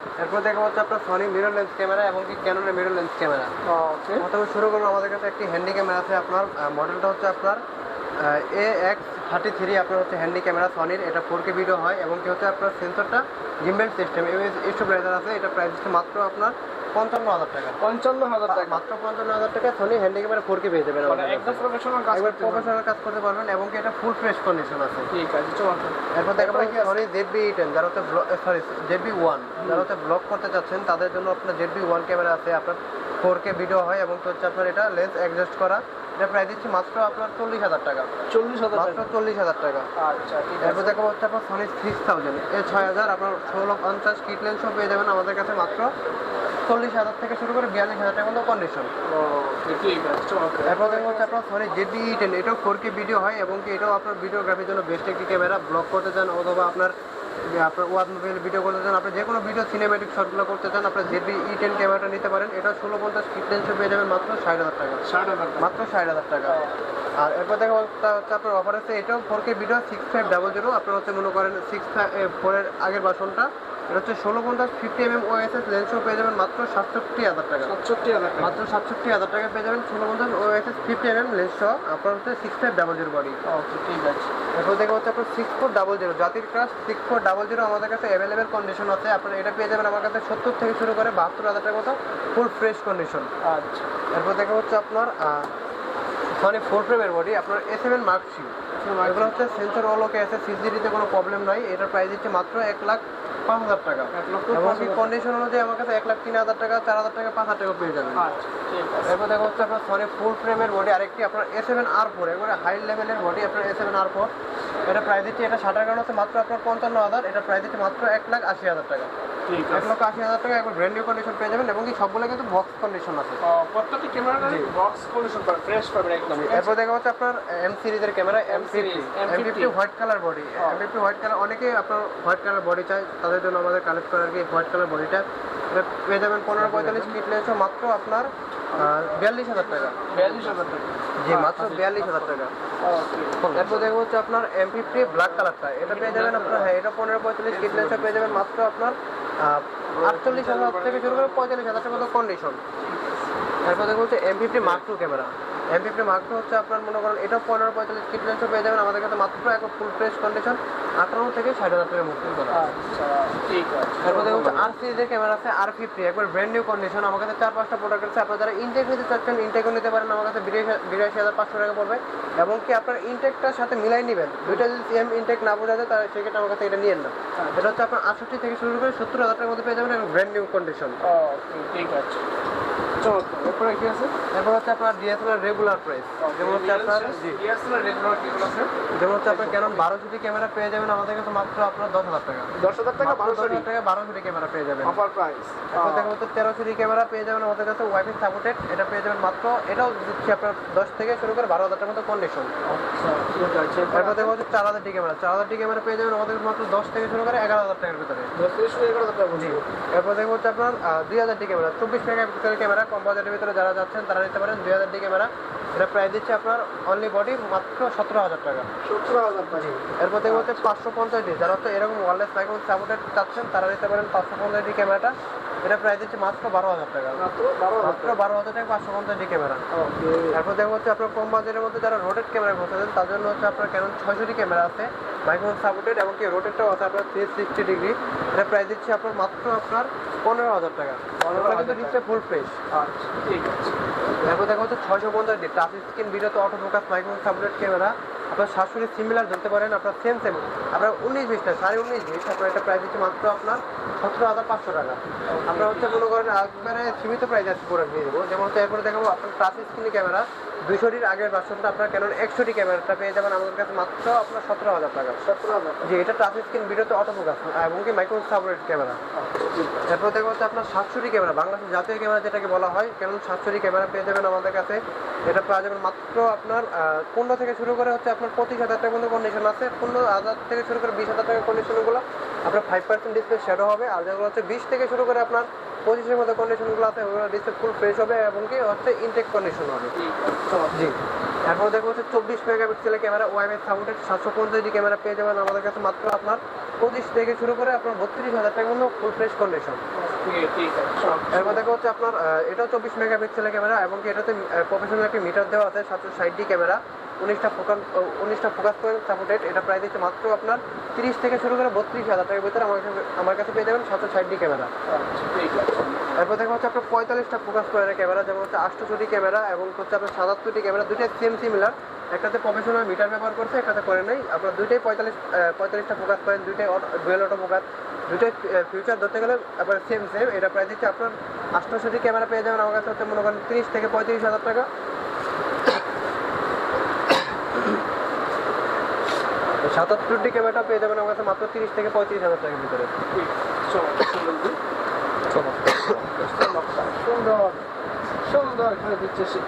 এরপর দেখা হচ্ছে আপনার সনি মিরর লেন্স ক্যামেরা এবং কি ক্যাননের মিরর লেন্স ক্যামেরা। ওকে। প্রথমে শুরু করবো, আমাদের কাছে একটি হ্যান্ডি ক্যামেরা আছে। আপনার মডেলটা হচ্ছে আপনার AX33। আপনার হচ্ছে হ্যান্ডি ক্যামেরা সনির, এটা 4K ভিডিও হয় এবং কি হচ্ছে আপনার সেন্সরটা গিম্বেল সিস্টেম স্টেবিলাইজার আছে। এটা প্রাইস হচ্ছে মাত্র আপনার 55,000 টাকা। 55,000 টাকা। মাত্র 55,000 টাকা সনি হ্যান্ডি ক্যামেরা 4K পেয়ে যাবেন। মানে একদম প্রফেশনাল কাজ একবার করতে পারবেন। প্রফেশনাল কাজ করতে পারবেন এবং কি এটা ফুল ফ্রেশ কন্ডিশন আছে। ঠিক আছে, চমৎকার। এরপর দেখাবো কি সনি ZV-10, যারা হচ্ছে ZV-1 যারা হচ্ছে ব্লগ করতে চাচ্ছেন তাদের জন্য আপনার ZV-1 ক্যামেরা আছে। আপনার 4K ভিডিও হয় এবং হচ্ছে আপনার এটা লেন্স অ্যাডজাস্ট করা। এটা প্রাইস দিচ্ছি মাত্র আপনার 40,000 টাকা। 40,000 মাত্র টাকা। 40,000 টাকা। আচ্ছা, ঠিক এরপর আছে। দেখাবো হচ্ছে আপনার সনি 6000 A6000। আপনার 1650 কিট লেন্সও পেয়ে যাবেন আমাদের কাছে মাত্র 40,000 থেকে শুরু করে 42,000 টাকা পর্যন্ত কন্ডিশন। ওকে, ঠিক আছে, চমৎকার। এরপর দেখবো হচ্ছে আপনার সনি ZV-10, এটাও 4K ভিডিও হয় এবং কি এটাও আপনার ভিডিওগ্রাফির জন্য বেস্ট একটি ক্যামেরা। ব্লগ করতে চান অথবা আপনার ওয়াদ মোবাইল ভিডিও করতে চান, আপনি যে কোনো ভিডিও সিনেমেটিক শটগুলো করতে চান, আপনার ZV-10 ক্যামেরাটা নিতে পারেন। এটা 1650 কিট লেন্সও পেয়ে যাবেন মাত্র 60,000 টাকা। 60,000 টাকা। মাত্র 60,000 টাকা। আর এরপর দেখা হচ্ছে আপনার অফার আছে, এটাও 4K ভিডিও 6500। আপনার হচ্ছে মনে করেন 6.4 এর আগের ভার্সনটা, এটা হচ্ছে 1650 50mm OIS লেন্সও পেয়ে যাবেন মাত্র 67,000 টাকা। 67,000 টাকা। মাত্র 67,000 টাকা পেয়ে যাবেন 1650 OIS 50mm লেন্স সহ। আপনার হচ্ছে 6500 বডি। ওকে, ঠিক আছে। এরপর দেখা হচ্ছে আপনার 6400 জাতির ক্রাশ 6400 আমাদের কাছে অ্যাভেলেবেল কন্ডিশন আছে। আপনার এটা পেয়ে যাবেন আমার কাছে 70 থেকে শুরু করে 72,000 টাকা মতো ফুল ফ্রেশ কন্ডিশন। আচ্ছা, এরপর দেখা হচ্ছে আপনার সনি 4 ফ্রেমের বডি, আপনার A7 Mark III। এগুলো হচ্ছে সেন্সর ওলোকে আছে, সিসিডিতে কোনো প্রবলেম নাই। এটার প্রাইস দিচ্ছে মাত্র 1,05,000 টাকা। 1,05,000 এবং কন্ডিশন অনুযায়ী আমার কাছে 1,03,000 টাকা, 4,000 টাকা, 5,000 টাকা পেয়ে যাবেন। আচ্ছা, ঠিক আছে। এরপর দেখা হচ্ছে আপনার সনি ফুল ফ্রেমের বডি আরেকটি, আপনার A7R4, একবারে হাই লেভেলের বডি। আপনার A7R4 এটা প্রাইস দিচ্ছে, এটা শাটার গান হচ্ছে মাত্র আপনার 55,000। এটা প্রাইস দিচ্ছে মাত্র 1,80,000 টাকা। ঠিক আছে। 1,80,000 টাকা একবার ব্র্যান্ড নিউ কন্ডিশন পেয়ে যাবেন এবং কি সবগুলো কিন্তু বক্স কন্ডিশন আছে। প্রত্যেকটি ক্যামেরা বক্স কন্ডিশন পাবেন, ফ্রেশ পাবেন একদম। এরপর দেখা হচ্ছে আপনার M সিরিজের camera M50 white colour body. M50 white colour, অনেকেই আপনার হোয়াইট কালার বডি চাই, তাদের জন্য আমাদের কালেক্ট করার কি হোয়াইট কালার বডিটা পেয়ে যাবেন 1545 কিট লেন্সও মাত্র আপনার 42,000 টাকা। 42,000 টাকা। জি, মাত্র 42,000 টাকা। ওকে। এরপর দেখবো হচ্ছে আপনার M50 ব্ল্যাক কালারটা, এটা পেয়ে যাবেন আপনার, হ্যাঁ, এটা 1545 কিট লেন্সও পেয়ে যাবেন মাত্র আপনার 48,000 থেকে শুরু করে 45,000 টাকা মতো কন্ডিশন। এরপর দেখবো হচ্ছে M50 Mark II camera. M50 Mark II হচ্ছে আপনার মনে করেন এটা 1545 কিট লেন্সও পেয়ে যাবেন আমাদের কাছে মাত্র এখন ফুল ফ্রেশ কন্ডিশন 58 থেকে 60,000 টাকার মধ্যে। আচ্ছা, ঠিক আছে। এরপর দেখবো হচ্ছে R সিরিজের ক্যামেরা আছে R50, একবার ব্র্যান্ড নিউ কন্ডিশন। আমার কাছে 4-5টা প্রোডাক্ট আছে। আপনারা যারা ইনটেক নিতে চাচ্ছেন ইনটেকও নিতে পারেন, আমার কাছে 82,500 টাকা পড়বে। এবং কি আপনার ইনটেকটার সাথে মিলাই নেবেন, দুইটা যদি সেম ইনটেক না বোঝা যায় তাহলে সেক্ষেত্রে আমার কাছে এটা নিয়েন না। এটা হচ্ছে আপনার 68 থেকে শুরু করে 70,000 টাকার মধ্যে পেয়ে যাবেন এবং ব্র্যান্ড নিউ কন্ডিশন। ওকে, ঠিক আছে, চমৎকার। এরপরে কি আছে? এরপর হচ্ছে আপনার DSLR রেগুলার প্রাইস, যেমন হচ্ছে আপনার DSLR রেগুলার কেবল আছে। যেমন হচ্ছে আপনার ক্যানন 1200 ক্যামেরা পেয়ে যাবেন আমাদের কাছে মাত্র আপনার 10,000 টাকা। 10,000 টাকা, 1200 টাকা 1200 ক্যামেরা পেয়ে যাবেন। Offer price. এরপর দেখা হচ্ছে 1300 ক্যামেরা পেয়ে যাবেন আমাদের কাছে ওয়াইফাই সাপোর্টেড। এটা পেয়ে যাবেন মাত্র, এটাও দিচ্ছি আপনার 10 থেকে শুরু করে 12,000 টাকার মতো কন্ডিশন। আচ্ছা, ঠিক আছে। এরপর দেখা হচ্ছে 4000 ক্যামেরা। 4000 ক্যামেরা পেয়ে যাবেন আমাদের মাত্র 10 থেকে শুরু করে 11,000 টাকার ভিতরে। 10 থেকে শুরু 11,000 টাকা জি। পর্যন্ত। এরপর দেখবো হচ্ছে আপনার 2000 ক্যামেরা, 24 মেগাপিক্সেলের ক্যামেরা। কম বাজেটের ভিতরে যারা যাচ্ছেন তারা নিতে পারেন 2000 ক্যামেরা। এটা প্রাইস দিচ্ছে আপনার অনলি বডি মাত্র 17,000 টাকা। 17,000 টাকা। এরপর দেখবো হচ্ছে 550D, যারা হচ্ছে এরকম ওয়ারলেস মাইক্রোফোন সাপোর্টেড চাচ্ছেন তারা নিতে পারেন 550D ক্যামেরাটা। এটা প্রাইস দিচ্ছে মাত্র 12,000 টাকা। মাত্র 12,000 মাত্র 12,000 টাকা 550D ক্যামেরা। ওকে। তারপর দেখবো হচ্ছে আপনার কম বাজেটের মধ্যে যারা রোটেট ক্যামেরা খুঁজছেন তার জন্য হচ্ছে আপনার ক্যানন 600D ক্যামেরা আছে, মাইক্রোফোন সাপোর্টেড এবং কি রোটেটটাও আছে আপনার 360 ডিগ্রি। এটা প্রাইস দিচ্ছে আপনার মাত্র আপনার 15,000 টাকা। 15,000 কিন্তু ডিসপ্লে ফুল ফ্রেশ। আচ্ছা, ঠিক আছে। তারপর দেখা হচ্ছে 650D টাচ স্ক্রিন ভিডিওতে auto focus microphone supported camera. আপনার শাশুড়ি সিমিলার ধরতে পারেন, আপনার সেম আপনার 19-20 না 19.5 আপনার এটা প্রাইস দিচ্ছে মাত্র আপনার 17,500 টাকা। আমরা হচ্ছে মনে করেন একবারে সীমিত প্রাইস আছে পুরো নিয়ে দেবো। যেমন হচ্ছে এরপরে দেখাবো আপনার টাচ স্ক্রিন ক্যামেরা 200Dর আগের ভার্সনটা, আপনার ক্যানন 100D ক্যামেরাটা পেয়ে যাবেন আমাদের কাছে মাত্র আপনার 17,000 টাকা। 17,000 যে এটা টাচ স্ক্রিন ভিডিওতে অটো ফোকাস এবং কি মাইক্রোফোন সাপোর্টেড ক্যামেরা। এরপর দেখবো হচ্ছে আপনার 700D ক্যামেরা, বাংলাদেশের জাতীয় ক্যামেরা যেটাকে বলা হয়, ক্যানন 700D ক্যামেরা পেয়ে যাবেন আমাদের কাছে। এটা পাওয়া যাবেন মাত্র আপনার 15 থেকে শুরু করে হচ্ছে আপনার 25,000 টাকা পর্যন্ত কন্ডিশন আছে। 15,000 থেকে শুরু করে 20,000 টাকার কন্ডিশনগুলো আপনার 5% ডিসপ্লে শ্যাডো হবে। আর যেগুলো হচ্ছে 20 থেকে শুরু করে আপনার 25-এর মতো কন্ডিশনগুলো আছে, ওগুলো ডিসপ্লে ফুল ফ্রেশ হবে এবং কি হচ্ছে ইনটেক কন্ডিশন হবে। জি। এরপর দেখবো হচ্ছে 24 মেগাপিক্সেলের camera wifi supported 750D camera পেয়ে যাবেন আমাদের কাছে মাত্র আপনার 25 থেকে শুরু করে আপনার 32,000 টাকা পর্যন্ত ফুল ফ্রেশ কন্ডিশন। ঠিক আছে চমৎকার। এর মধ্যে হচ্ছে আপনার এটাও 24 মেগাপিক্সেলের ক্যামেরা এবং কি এটাতে প্রফেশনাল একটা মিটার দেওয়া আছে, 760 ক্যামেরা, 19টা ফোকাস পয়েন্ট সাপোর্টেড। এটা প্রায় দিচ্ছে মাত্র আপনার 30 থেকে শুরু করে 32,000 টাকার ভিতরে আমার কাছে পেয়ে যাবেন 760 ক্যামেরা। আচ্ছা ঠিক আছে। এরপর দেখা হচ্ছে আপনার 45টা ফোকাস পয়েন্টের ক্যামেরা, যেমন হচ্ছে 800টি ক্যামেরা এবং হচ্ছে আপনার 77টি ক্যামেরা, দুইটাই সেম সিমিলার। একটাতে প্রফেশনাল মিটার ব্যবহার করছে, একটাতে করে নাই। আপনার দুইটাই 45টা ফোকাস পয়েন্ট, দুইটাই ডুয়েল অটো ফোকাস, দুইটাই ফিউচার ধরতে গেলে আপনার সেম। এটা প্রায় দিচ্ছে আপনার 800টি ক্যামেরা পেয়ে যাবেন আমার কাছে হচ্ছে মনে করেন 30 থেকে 35,000 টাকা। 77টি ক্যামেরাটা পেয়ে যাবেন আমার কাছে মাত্র 30 থেকে 35,000 টাকার ভিতরে। সুন্দর সুন্দর করে দিচ্ছে সে।